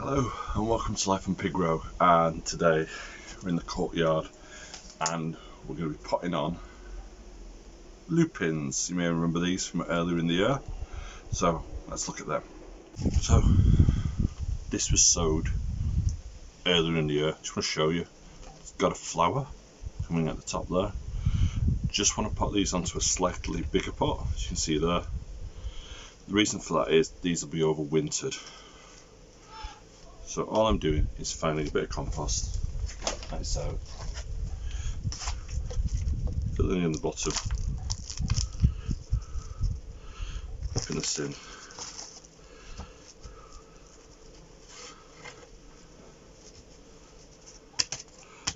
Hello and welcome to Life on Pig Row, and today we're in the courtyard and we're going to be potting on lupins. You may remember these from earlier in the year, so let's look at them. So this was sowed earlier in the year. Just want to show you, it's got a flower coming at the top there. Just want to put these onto a slightly bigger pot, as you can see there. The reason for that is these will be overwintered. So all I'm doing is finding a bit of compost, nice out, filling in the bottom, popping this in.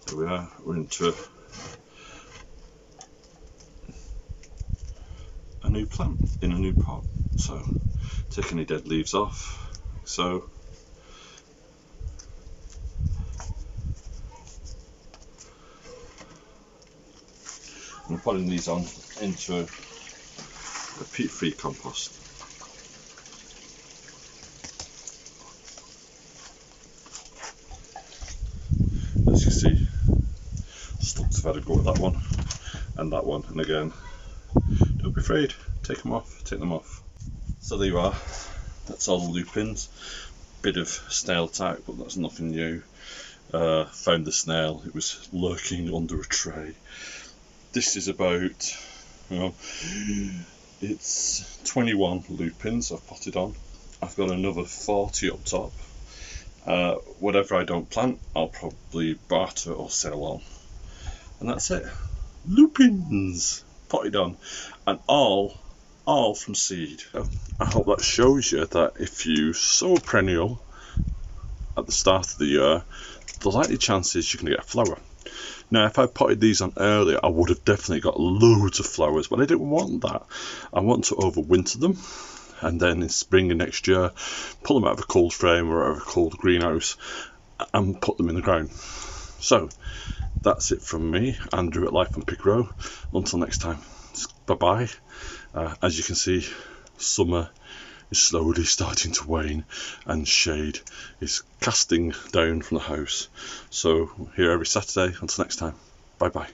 There we are, we're into a new plant in a new pot. So take any dead leaves off, like so. I'm putting these on into a peat-free compost. As you can see, stocks have had a go at that one, and again, don't be afraid, take them off. So there you are, that's all the lupins. Bit of snail attack, but that's nothing new. Found the snail, it was lurking under a tray. This is about, it's 21 lupins I've potted on. I've got another 40 up top. Whatever I don't plant, I'll probably barter or sell on. And that's it. Lupins potted on, and all from seed. I hope that shows you that if you sow a perennial at the start of the year, the likely chances you're going to get a flower. Now, if I potted these on earlier, I would have definitely got loads of flowers, but I didn't want that. I want to overwinter them, and then in spring of next year, pull them out of a cold frame or out of a cold greenhouse and put them in the ground. So, that's it from me, Andrew at Life on Pig Row. Until next time, bye-bye. As you can see, summer is slowly starting to wane and shade is casting down from the house. So here every Saturday. Until next time, bye bye.